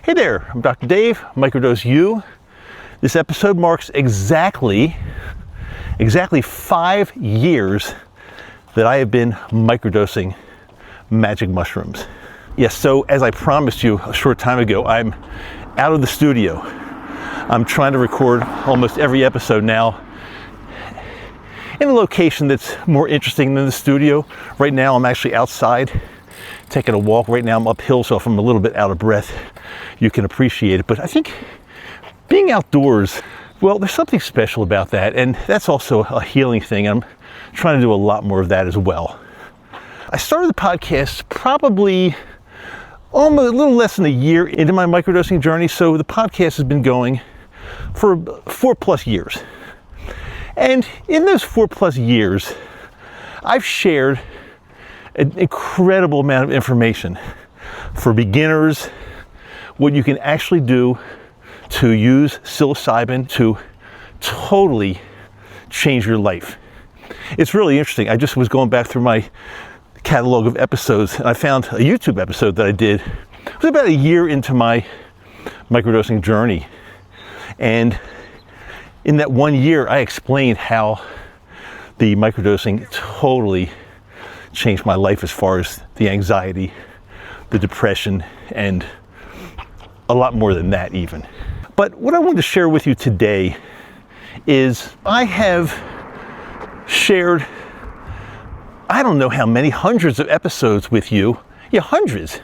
Hey there, I'm Dr. Dave, Microdose U. This episode marks exactly 5 years that I have been microdosing magic mushrooms. Yes, so as I promised you a short time ago, I'm out of the studio. I'm trying to record almost every episode now in a location that's more interesting than the studio. Right now I'm actually outside taking a walk. Right now I'm uphill, so if I'm a little bit out of breath, you can appreciate it. But I think being outdoors, well, there's something special about that, and that's also a healing thing. I'm trying to do a lot more of that as well. I started the podcast probably almost a little less than a year into my microdosing journey, so the podcast has been going for 4+ years. And in those 4+ years, I've shared an incredible amount of information for beginners, what you can actually do to use psilocybin to totally change your life. It's really interesting. I just was going back through my catalog of episodes, and I found a YouTube episode that I did. It was about a year into my microdosing journey. And in that 1 year, I explained how the microdosing totally changed my life as far as the anxiety, the depression, and a lot more than that even. But what I wanted to share with you today is I have shared, I don't know how many, hundreds of episodes with you. Yeah, hundreds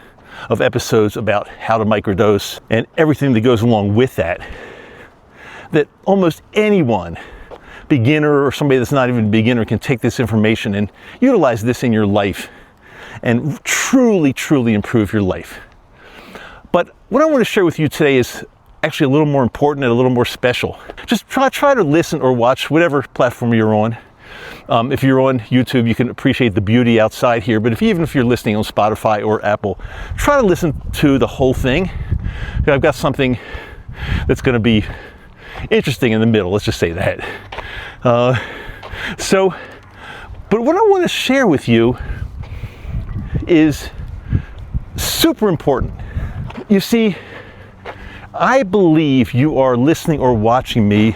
of episodes about how to microdose and everything that goes along with that. That almost anyone, beginner or somebody that's not even a beginner, can take this information and utilize this in your life and truly, truly improve your life. But what I want to share with you today is actually a little more important and a little more special. Just try to listen or watch whatever platform you're on. If you're on YouTube, you can appreciate the beauty outside here, but even if you're listening on Spotify or Apple, try to listen to the whole thing. I've got something that's going to be interesting in the middle, let's just say that. But what I want to share with you is super important. You see, I believe you are listening or watching me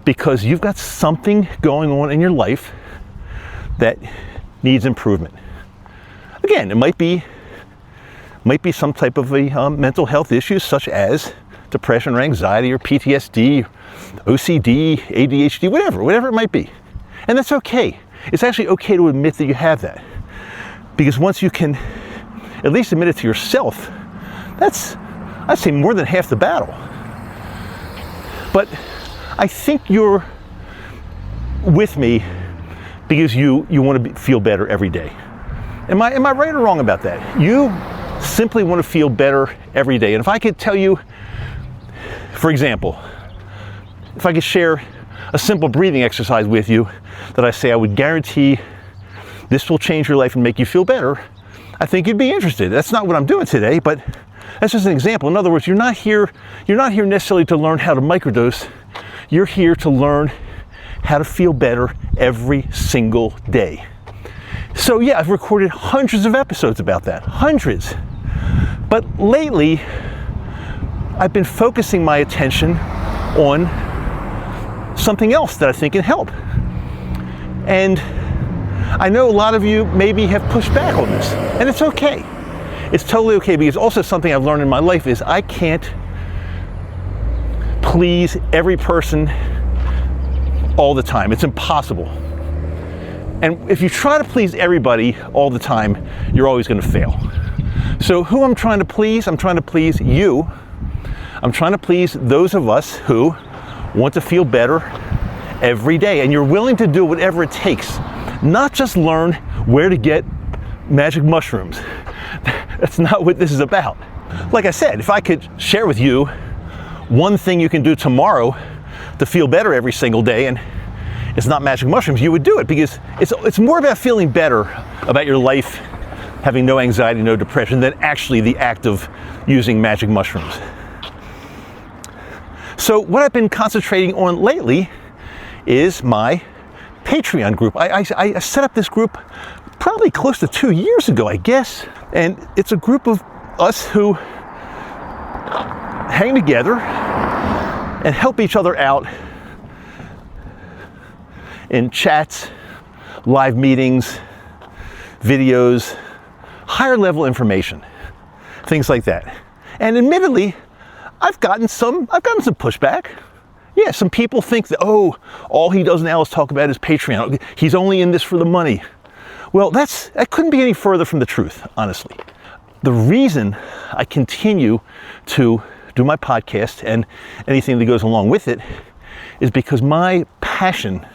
because you've got something going on in your life that needs improvement. Again, it might be some type of a mental health issue, such as depression or anxiety or PTSD, OCD, ADHD, whatever it might be. And that's okay. It's actually okay to admit that you have that. Because once you can at least admit it to yourself, that's, I'd say, more than half the battle. But I think you're with me because you want to feel better every day. Am I right or wrong about that? You simply want to feel better every day. And if I could tell you, for example, if I could share a simple breathing exercise with you that I say I would guarantee this will change your life and make you feel better, I think you'd be interested. That's not what I'm doing today, but that's just an example. In other words, you're not here necessarily to learn how to microdose. You're here to learn how to feel better every single day. So yeah, I've recorded hundreds of episodes about that, hundreds. But lately, I've been focusing my attention on something else that I think can help. And I know a lot of you maybe have pushed back on this, and it's okay. It's totally okay, because also something I've learned in my life is I can't please every person all the time. It's impossible. And if you try to please everybody all the time, you're always going to fail. So who I'm trying to please? I'm trying to please you. I'm trying to please those of us who want to feel better every day. And you're willing to do whatever it takes. Not just learn where to get magic mushrooms. That's not what this is about. Like I said, if I could share with you one thing you can do tomorrow to feel better every single day, and it's not magic mushrooms, you would do it, because it's more about feeling better about your life, having no anxiety, no depression, than actually the act of using magic mushrooms. So what I've been concentrating on lately is my Patreon group. I set up this group probably close to 2 years ago, I guess. And it's a group of us who hang together and help each other out in chats, live meetings, videos, higher level information, things like that. And admittedly, I've gotten some pushback. Yeah, some people think that, oh, all he does now is talk about his Patreon. He's only in this for the money. Well, that couldn't be any further from the truth, honestly. The reason I continue to do my podcast and anything that goes along with it is because my passion,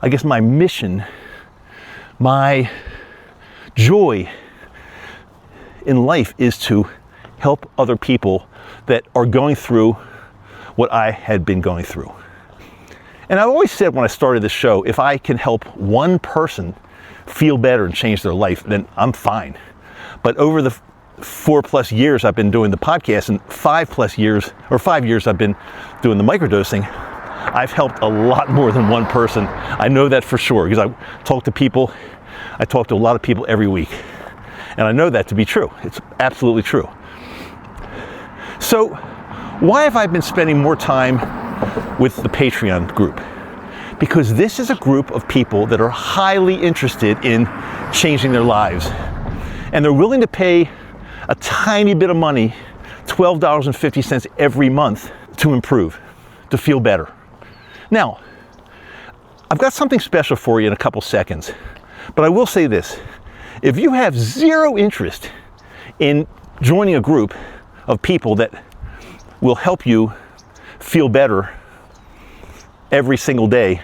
I guess my mission, my joy in life is to help other people that are going through what I had been going through. And I always said when I started this show, if I can help one person feel better and change their life, then I'm fine. But over the 4+ years I've been doing the podcast, and 5 years I've been doing the microdosing, I've helped a lot more than one person. I know that for sure, because I talk to a lot of people every week. And I know that to be true. It's absolutely true. So why have I been spending more time with the Patreon group? Because this is a group of people that are highly interested in changing their lives. And they're willing to pay a tiny bit of money, $12.50 every month, to improve, to feel better. Now, I've got something special for you in a couple seconds, but I will say this. If you have zero interest in joining a group of people that will help you feel better every single day,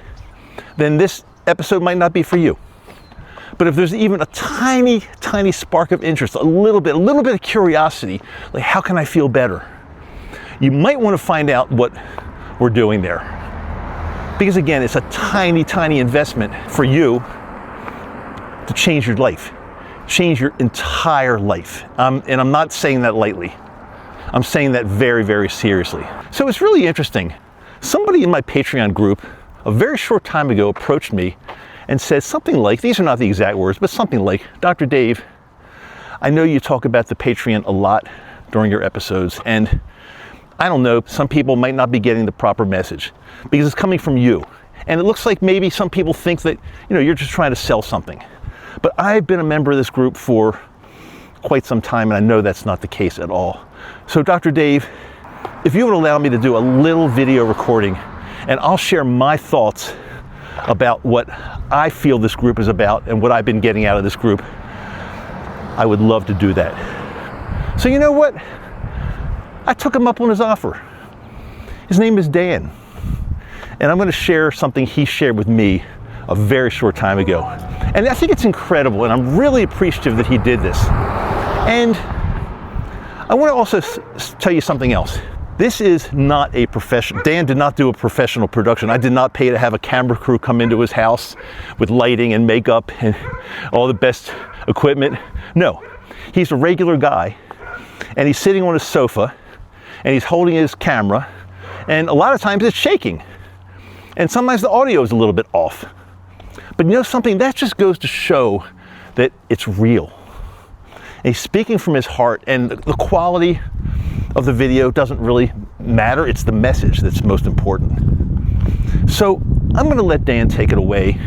then this episode might not be for you. But if there's even a tiny, tiny spark of interest, a little bit of curiosity, like how can I feel better? You might want to find out what we're doing there. Because again, it's a tiny, tiny investment for you to change your life, change your entire life. And I'm not saying that lightly. I'm saying that very, very seriously. So it's really interesting. Somebody in my Patreon group a very short time ago approached me and said something like, these are not the exact words, but something like, Dr. Dave, I know you talk about the Patreon a lot during your episodes, and I don't know, some people might not be getting the proper message because it's coming from you. And it looks like maybe some people think that, you're just trying to sell something. But I've been a member of this group for quite some time, and I know that's not the case at all. So Dr. Dave, if you would allow me to do a little video recording, and I'll share my thoughts about what I feel this group is about and what I've been getting out of this group, I would love to do that. So you know what? I took him up on his offer. His name is Dan. And I'm going to share something he shared with me a very short time ago. And I think it's incredible, and I'm really appreciative that he did this. And I want to also tell you something else. This is not a professional, Dan did not do a professional production. I did not pay to have a camera crew come into his house with lighting and makeup and all the best equipment. No, he's a regular guy, and he's sitting on his sofa, and he's holding his camera, and a lot of times it's shaking. And sometimes the audio is a little bit off. But something, that just goes to show that it's real. And he's speaking from his heart, and the quality of the video doesn't really matter. It's the message that's most important. So I'm going to let Dan take it away.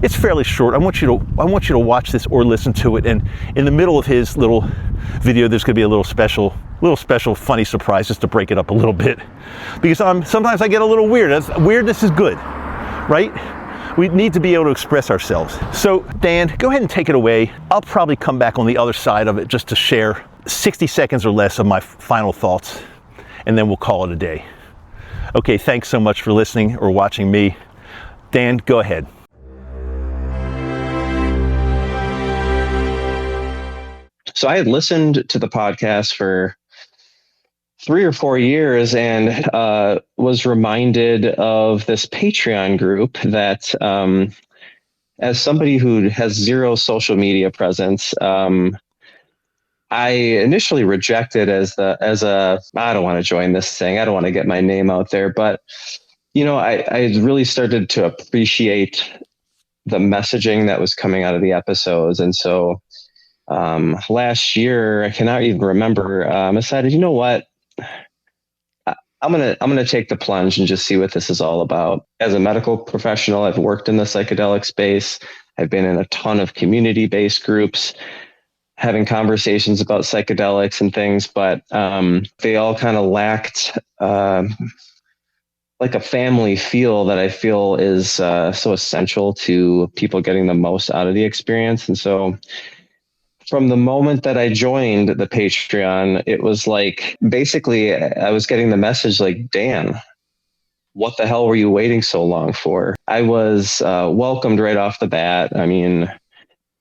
It's fairly short. I want you to watch this or listen to it. And in the middle of his little video, there's going to be a little special funny surprise just to break it up a little bit. Because sometimes I get a little weird. Weirdness is good, right? We need to be able to express ourselves. So Dan, go ahead and take it away. I'll probably come back on the other side of it just to share 60 seconds or less of my final thoughts, and then we'll call it a day. Okay, thanks so much for listening or watching me. Dan, go ahead. So I had listened to the podcast for 3 or 4 years and was reminded of this Patreon group that, as somebody who has zero social media presence, I initially rejected as a I don't want to join this thing. I don't want to get my name out there. But, I really started to appreciate the messaging that was coming out of the episodes. And so last year, I cannot even remember, I decided, you know what? I'm gonna take the plunge and just see what this is all about. As a medical professional, I've worked in the psychedelic space. I've been in a ton of community-based groups, having conversations about psychedelics and things, but they all kind of lacked like a family feel that I feel is so essential to people getting the most out of the experience. And so from the moment that I joined the Patreon, it was like basically I was getting the message like, Dan, what the hell were you waiting so long for? I was welcomed right off the bat. I mean,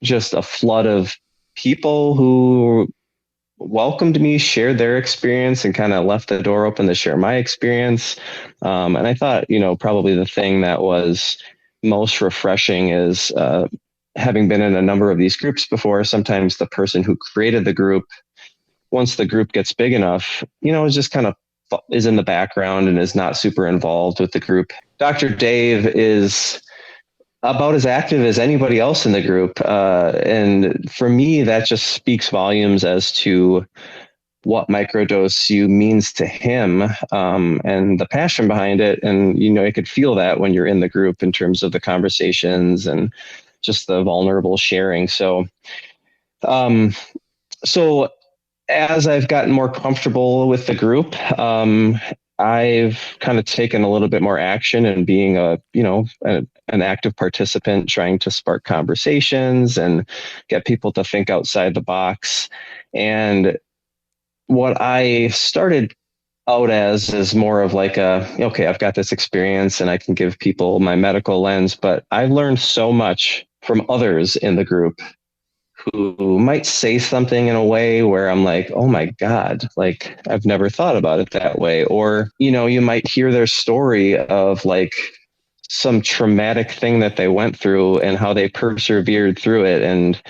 just a flood of people who welcomed me, shared their experience, and kind of left the door open to share my experience. And I thought, probably the thing that was most refreshing is having been in a number of these groups before, sometimes the person who created the group, once the group gets big enough, is just kind of is in the background and is not super involved with the group. Dr. Dave is about as active as anybody else in the group. And for me, that just speaks volumes as to what Microdose U means to him, and the passion behind it. And, you could feel that when you're in the group in terms of the conversations and just the vulnerable sharing. So as I've gotten more comfortable with the group, I've kind of taken a little bit more action and being an active participant, trying to spark conversations and get people to think outside the box. And what I started out as is more of like okay, I've got this experience and I can give people my medical lens, but I learned so much from others in the group who might say something in a way where I'm like, oh my God, like I've never thought about it that way. Or, you might hear their story of like some traumatic thing that they went through and how they persevered through it. And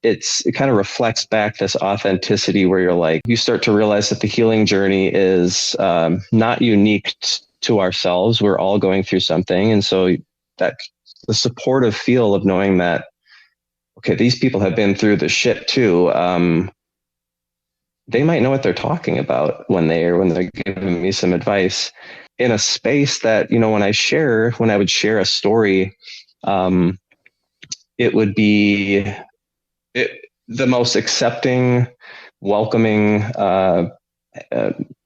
it kind of reflects back this authenticity where you're like, you start to realize that the healing journey is not unique to ourselves. We're all going through something. And so that the supportive feel of knowing that, okay, these people have been through the shit too. They might know what they're talking about when they're giving me some advice in a space that, when I would share a story, it would be the most accepting, welcoming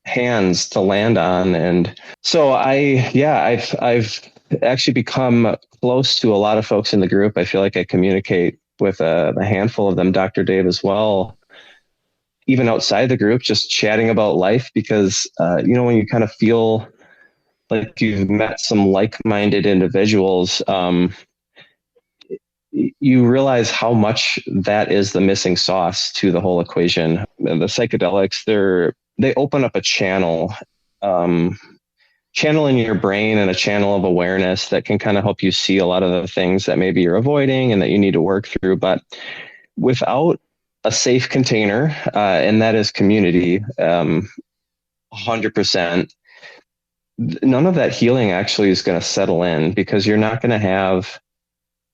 hands to land on. And so I've actually become close to a lot of folks in the group. I feel like I communicate with a handful of them, Dr. Dave as well, even outside the group, just chatting about life, because, when you kind of feel like you've met some like-minded individuals, you realize how much that is the missing sauce to the whole equation. And the psychedelics, they open up a channel in your brain and a channel of awareness that can kind of help you see a lot of the things that maybe you're avoiding and that you need to work through. But without a safe container, and that is community, 100%, none of that healing actually is going to settle in, because you're not going to have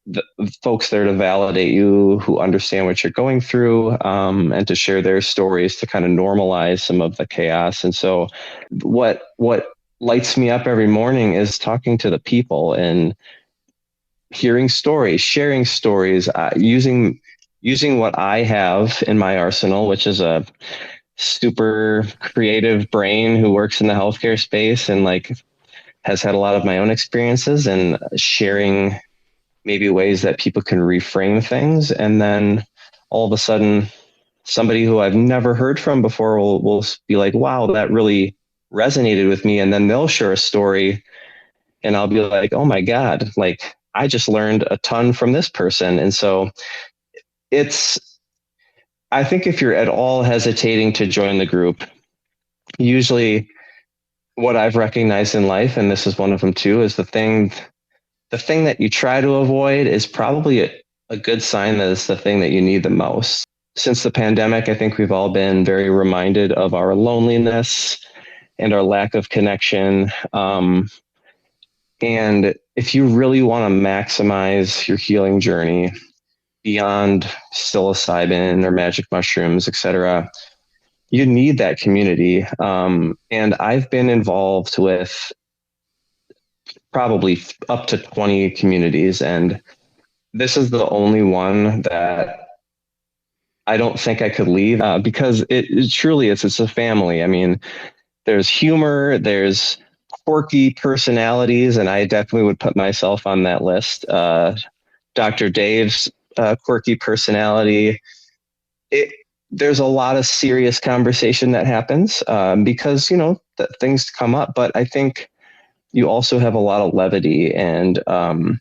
the folks there to validate you, who understand what you're going through, and to share their stories to kind of normalize some of the chaos. And so what lights me up every morning is talking to the people and hearing stories, sharing stories, using what I have in my arsenal, which is a super creative brain who works in the healthcare space and like has had a lot of my own experiences, and sharing maybe ways that people can reframe things. And then all of a sudden, somebody who I've never heard from before will be like, wow, that really resonated with me. And then they'll share a story and I'll be like, oh my God, like I just learned a ton from this person. And so I think if you're at all hesitating to join the group, usually what I've recognized in life, and this is one of them too, is the thing that you try to avoid is probably a good sign that it's the thing that you need the most. Since the pandemic, I think we've all been very reminded of our loneliness and our lack of connection. And if you really want to maximize your healing journey beyond psilocybin or magic mushrooms, etc., you need that community. And I've been involved with probably up to 20 communities, and this is the only one that I don't think I could leave, because it truly is. It's a family. I mean, there's humor, there's quirky personalities, and I definitely would put myself on that list. Dr. Dave's quirky personality. There's a lot of serious conversation that happens, because, that things come up. But I think you also have a lot of levity, and I've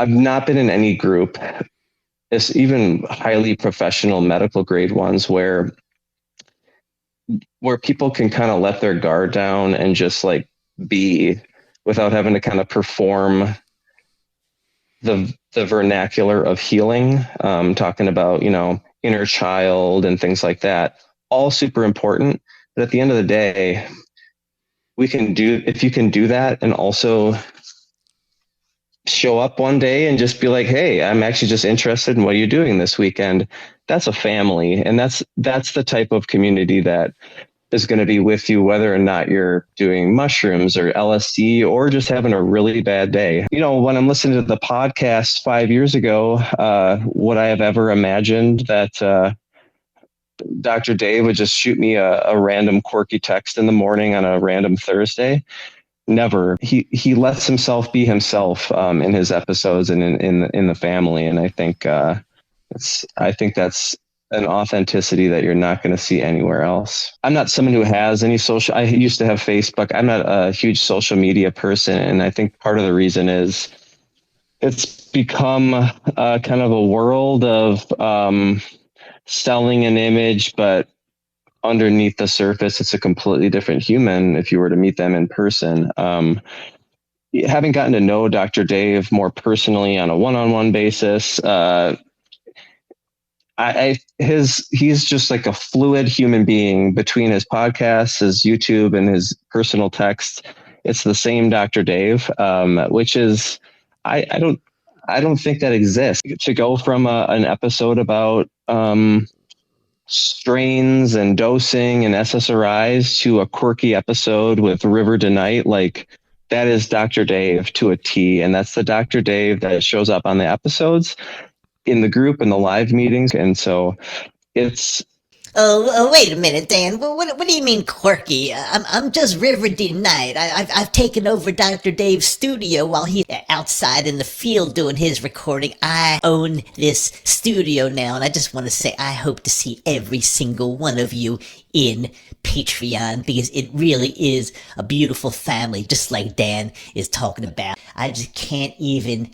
not been in any group, it's even highly professional medical grade ones, where people can kind of let their guard down and just like be, without having to kind of perform the vernacular of healing, talking about, inner child and things like that. All super important. But at the end of the day, if you can do that and also show up one day and just be like, hey, I'm actually just interested in what you're doing this weekend. That's a family. And that's the type of community that is going to be with you, whether or not you're doing mushrooms or LSD or just having a really bad day. When I'm listening to the podcast 5 years ago, would I have ever imagined that Dr. Dave would just shoot me a random quirky text in the morning on a random Thursday? Never. He lets himself be himself in his episodes and in the family, and I think that's an authenticity that you're not going to see anywhere else. I'm not someone who has any social. I used to have Facebook. I'm not a huge social media person, and I think part of the reason is it's become kind of a world of selling an image, but underneath the surface, it's a completely different human if you were to meet them in person. Having gotten to know Dr. Dave more personally on a one-on-one basis, he's just like a fluid human being between his podcasts, his YouTube, and his personal text. It's the same Dr. Dave, which is, I don't think that exists. To go from an episode about strains and dosing and SSRIs to a quirky episode with River Denight, like that is Dr. Dave to a T. And that's the Dr. Dave that shows up on the episodes, in the group, and the live meetings. And so it's... Oh, wait a minute, Dan. What do you mean quirky? I'm just River D Knight. I've taken over Dr. Dave's studio while he's outside in the field doing his recording. I own this studio now, and I just want to say I hope to see every single one of you in Patreon, because it really is a beautiful family, just like Dan is talking about. I can't even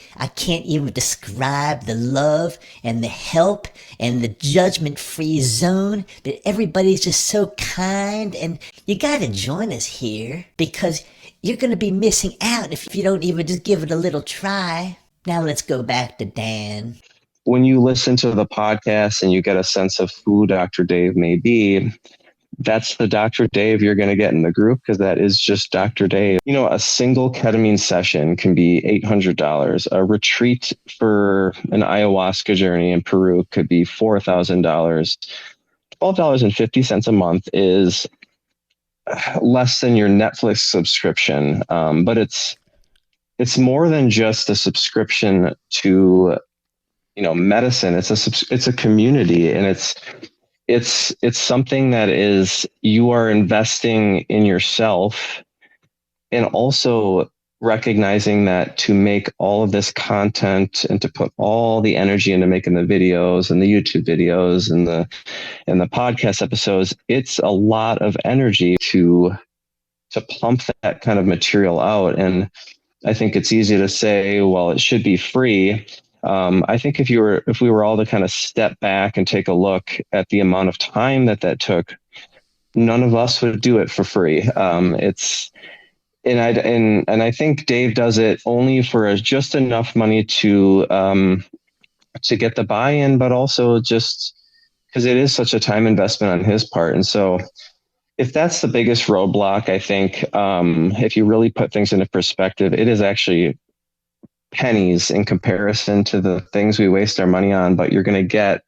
describe the love and the help and the judgment-free zone, that everybody's just so kind, and you gotta join us here, because you're gonna be missing out if you don't even just give it a little try. Now let's go back to Dan. When you listen to the podcast and you get a sense of who Dr. Dave may be, that's the Dr. Dave you're going to get in the group, because that is just Dr. Dave. A single ketamine session can be $800. A retreat for an ayahuasca journey in Peru could be $4,000. $12.50 a month is less than your Netflix subscription, but it's more than just a subscription to medicine. It's a community, and it's something that is, you are investing in yourself, and also recognizing that to make all of this content and to put all the energy into making the videos and the YouTube videos and the podcast episodes, it's a lot of energy to pump that kind of material out. And I think it's easy to say, well, it should be free. I think if we were all to kind of step back and take a look at the amount of time that took, none of us would do it for free. I think Dave does it only for just enough money to get the buy-in, but also just because it is such a time investment on his part. And so if that's the biggest roadblock, I think if you really put things into perspective, it is actually pennies in comparison to the things we waste our money on, but you're going to get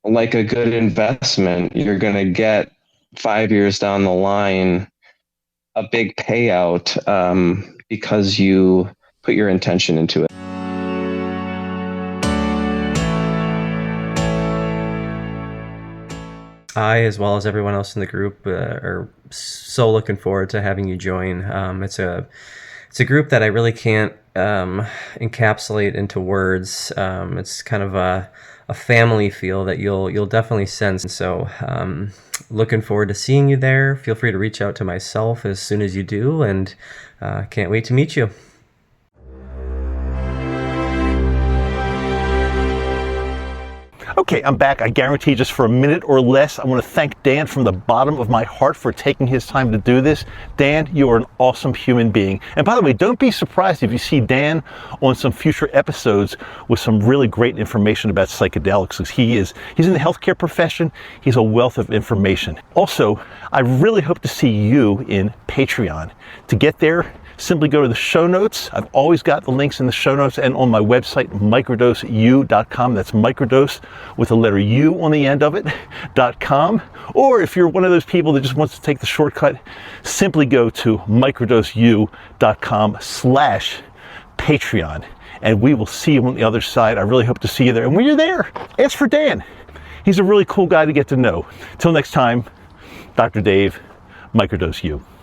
like a good investment, you're going to get 5 years down the line a big payout because you put your intention into it. I, as well as everyone else in the group, are so looking forward to having you join. It's a group that I really can't encapsulate into words. It's kind of a family feel that you'll definitely sense. So looking forward to seeing you there. Feel free to reach out to myself as soon as you do, and can't wait to meet you. Okay, I'm back. I guarantee just for a minute or less, I want to thank Dan from the bottom of my heart for taking his time to do this. Dan, you are an awesome human being. And by the way, don't be surprised if you see Dan on some future episodes with some really great information about psychedelics, because he's in the healthcare profession. He's a wealth of information. Also, I really hope to see you in Patreon. To get there, simply go to the show notes. I've always got the links in the show notes and on my website, microdoseu.com. That's microdose with the letter U on the end of it, .com. Or if you're one of those people that just wants to take the shortcut, simply go to microdoseu.com/Patreon. And we will see you on the other side. I really hope to see you there. And when you're there, ask for Dan. He's a really cool guy to get to know. Till next time, Dr. Dave, Microdose U.